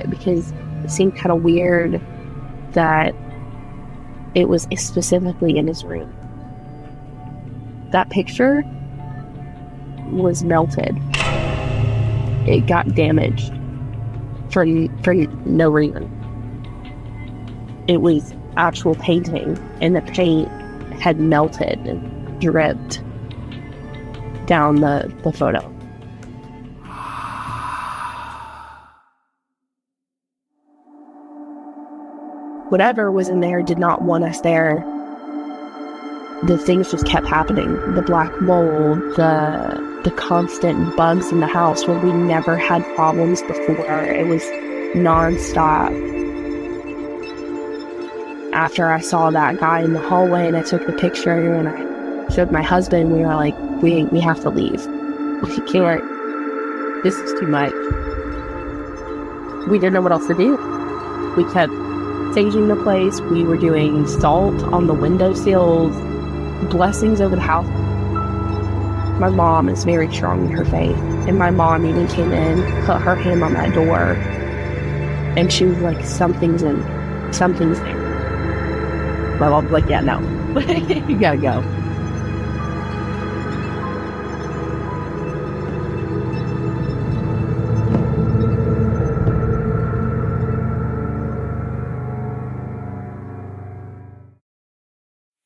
because it seemed kind of weird that it was specifically in his room. That picture was melted. It got damaged for no reason. It was actual painting, and the paint had melted and dripped down the photo. Whatever was in there did not want us there. The things just kept happening. The black mold, the constant bugs in the house where we never had problems before. It was nonstop. After I saw that guy in the hallway and I took the picture and I showed my husband, we were like, we have to leave. We can't. This is too much. We didn't know what else to do. We kept staging the place. We were doing salt on the windowsills, blessings over the house. My mom is very strong in her faith, and my mom even came in, put her hand on that door, and she was like, something's there. My mom's like, yeah, no. You gotta go.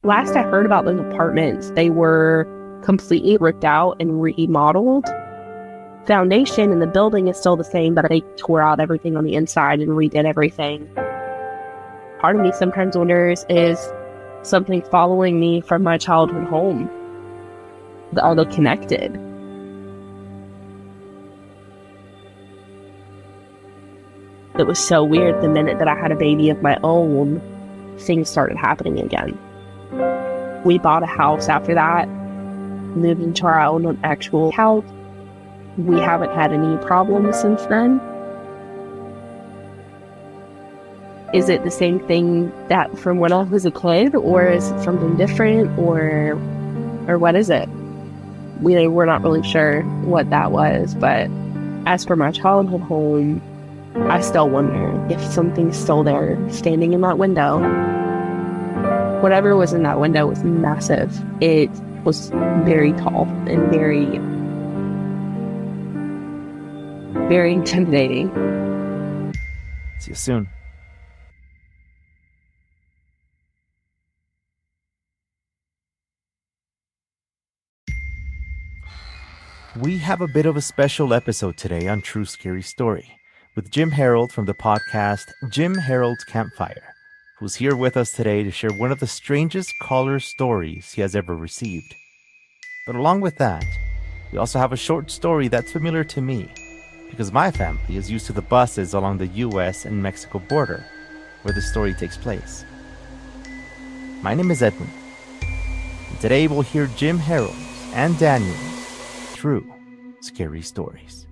Last I heard about those apartments, they were completely ripped out and remodeled. Foundation and the building is still the same, but they tore out everything on the inside and redid everything. Part of me sometimes wonders, is something following me from my childhood home? Are they connected? It was so weird. The minute that I had a baby of my own, things started happening again. We bought a house after that, moved into our own actual house. We haven't had any problems since then. Is it the same thing that from when I was a kid, or is it something different, or what is it? We're not really sure what that was, but as for my childhood home, I still wonder if something's still there, standing in that window. Whatever was in that window was massive. It was very tall and very, very intimidating. See you soon. We have a bit of a special episode today on True Scary Story with Jim Harold from the podcast Jim Harold's Campfire, who's here with us today to share one of the strangest caller stories he has ever received. But along with that, we also have a short story that's familiar to me, because my family is used to the buses along the US and Mexico border, where this story takes place. My name is Edwin, and today we'll hear Jim Harold's and Daniel's True Scary Stories.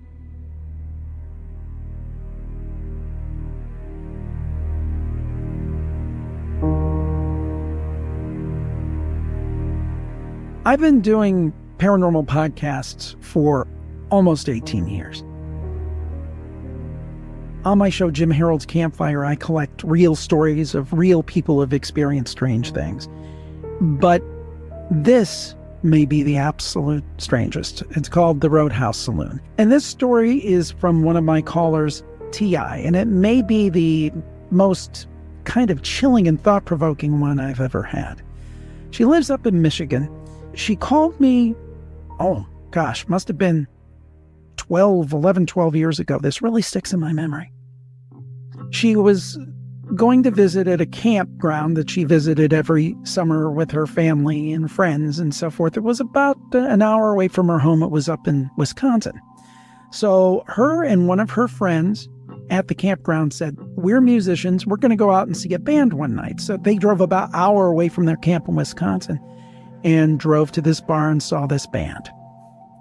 I've been doing paranormal podcasts for almost 18 years. On my show, Jim Harold's Campfire, I collect real stories of real people who have experienced strange things. But this may be the absolute strangest. It's called The Roadhouse Saloon. And this story is from one of my callers, T.I., and it may be the most kind of chilling and thought-provoking one I've ever had. She lives up in Michigan. She called me, must have been 12 years ago. This really sticks in my memory. She was going to visit at a campground that she visited every summer with her family and friends and so forth. It was about an hour away from her home. It was up in Wisconsin. So her and one of her friends at the campground said, we're musicians. We're going to go out and see a band one night. So they drove about an hour away from their camp in Wisconsin and drove to this bar and saw this band.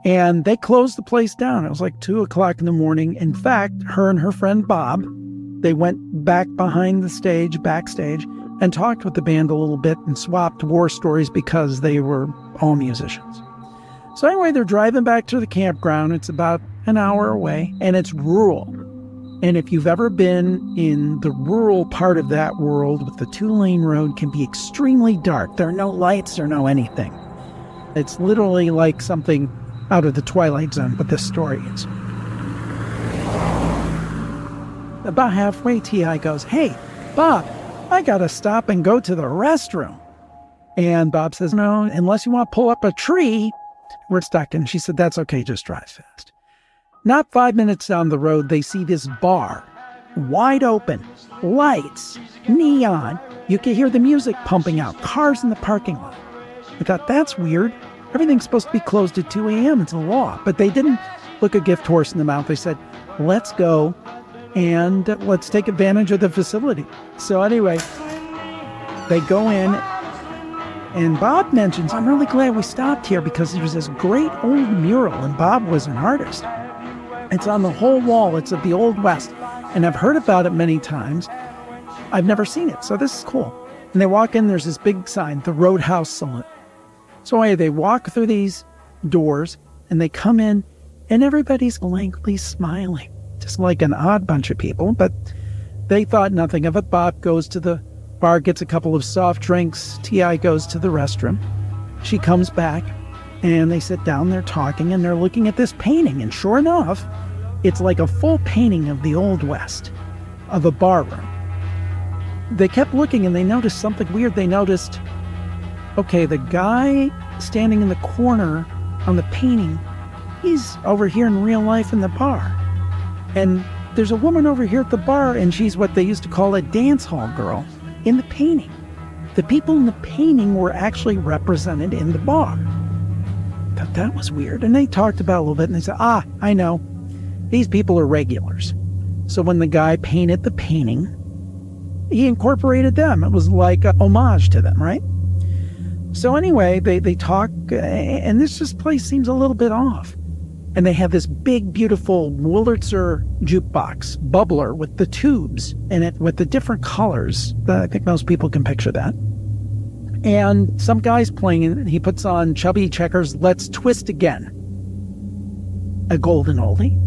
And they closed the place down. It was like 2:00 in the morning. In fact, her and her friend Bob, they went back behind the stage, backstage, and talked with the band a little bit and swapped war stories because they were all musicians. So anyway, they're driving back to the campground. It's about an hour away, and it's rural. And if you've ever been in the rural part of that world with the 2-lane road, can be extremely dark. There are no lights or no anything. It's literally like something out of the Twilight Zone, but this story is. About halfway, T.I. goes, "Hey, Bob, I gotta stop and go to the restroom." And Bob says, "No, unless you want to pull up a tree, we're stuck." And she said, "That's okay, just drive fast." Not 5 minutes down the road, they see this bar, wide open, lights, neon. You can hear the music pumping out, cars in the parking lot. I thought, that's weird. Everything's supposed to be closed at 2 a.m. It's a law. But they didn't look a gift horse in the mouth. They said, let's go and let's take advantage of the facility. So anyway, they go in, and Bob mentions, "I'm really glad we stopped here because there's this great old mural," and Bob was an artist. It's on the whole wall. It's of the Old West, and I've heard about it many times. I've never seen it, so this is cool. And they walk in, there's this big sign, the Roadhouse Saloon. So anyway, they walk through these doors, and they come in, and everybody's blankly smiling, just like an odd bunch of people, but they thought nothing of it. Bob goes to the bar, gets a couple of soft drinks. T.I. goes to the restroom. She comes back, and they sit down, they're talking, and they're looking at this painting, and sure enough, it's like a full painting of the Old West, of a bar room. They kept looking, and they noticed something weird. They noticed, okay, the guy standing in the corner on the painting, he's over here in real life in the bar. And there's a woman over here at the bar, and she's what they used to call a dance hall girl in the painting. The people in the painting were actually represented in the bar. I thought that was weird. And they talked about it a little bit, and they said, I know. These people are regulars. So when the guy painted the painting, he incorporated them. It was like a homage to them, right? So anyway, they talk, and this place seems a little bit off. And they have this big, beautiful Wurlitzer jukebox, bubbler with the tubes in it with the different colors. I think most people can picture that. And some guy's playing, and he puts on Chubby Checker's Let's Twist Again, a golden oldie.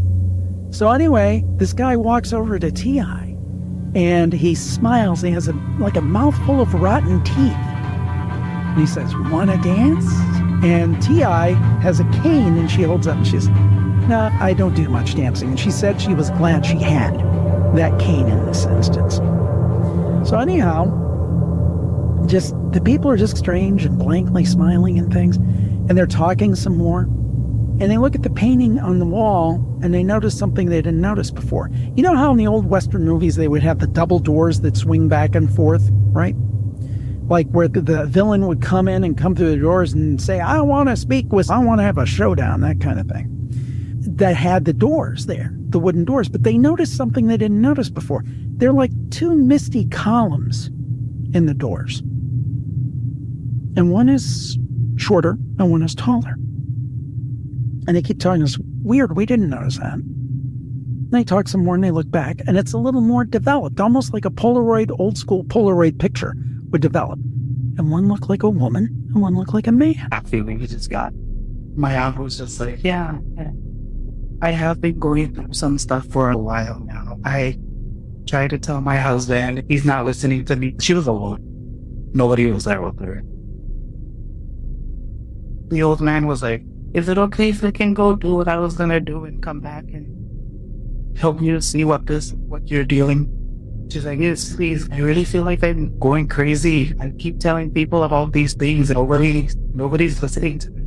So anyway, this guy walks over to T.I., and he smiles. He has a mouthful of rotten teeth. And he says, "Wanna dance?" And T.I. has a cane, and she holds up, and she's, "No, I don't do much dancing." And she said she was glad she had that cane in this instance. So anyhow, just the people are just strange and blankly smiling and things, and they're talking some more. And they look at the painting on the wall, and they notice something they didn't notice before. You know how in the old Western movies they would have the double doors that swing back and forth, right? Like where the villain would come in and come through the doors and say, I want to have a showdown, that kind of thing. That had the doors there, the wooden doors. But they noticed something they didn't notice before. They're like two misty columns in the doors. And one is shorter and one is taller. And they keep telling us, weird, we didn't notice that. And they talk some more and they look back, and it's a little more developed, almost like a old school Polaroid picture would develop. And one looked like a woman and one looked like a man. That feeling he just got. My aunt was just like, yeah, I have been going through some stuff for a while now. I tried to tell my husband, he's not listening to me. She was alone. Nobody was there with her. The old man was like, is it okay if I can go do what I was gonna do and come back and help you see what you're dealing? She's like, yes, please. I really feel like I'm going crazy. I keep telling people about these things and nobody's listening to me.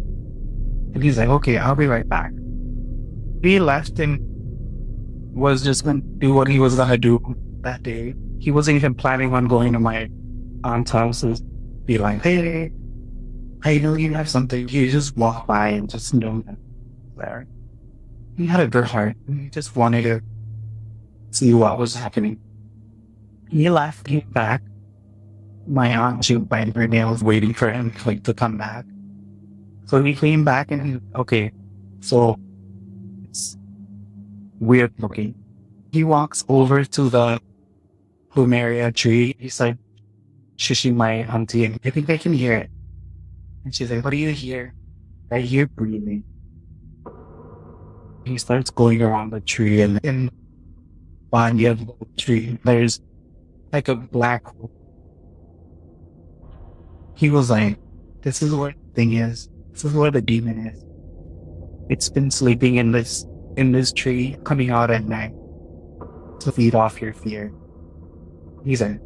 And he's like, okay, I'll be right back. He left and was just gonna do what he was gonna do that day. He wasn't even planning on going to my aunt's house and be like, hey, I know you have something. He just walked by and just know that there. He had a good heart. He just wanted to see what was happening. He left, came back. My aunt, she was biting her nails, waiting for him to come back. So he came back and so it's weird looking. He walks over to the plumeria tree. He's like shushing my auntie, and I think I can hear it. And she's like, what do you hear? I hear breathing. He starts going around the tree, and body of the tree, there's like a black hole. He was like, this is where the thing is. This is where the demon is. It's been sleeping in this tree, coming out at night to feed off your fear. He's like,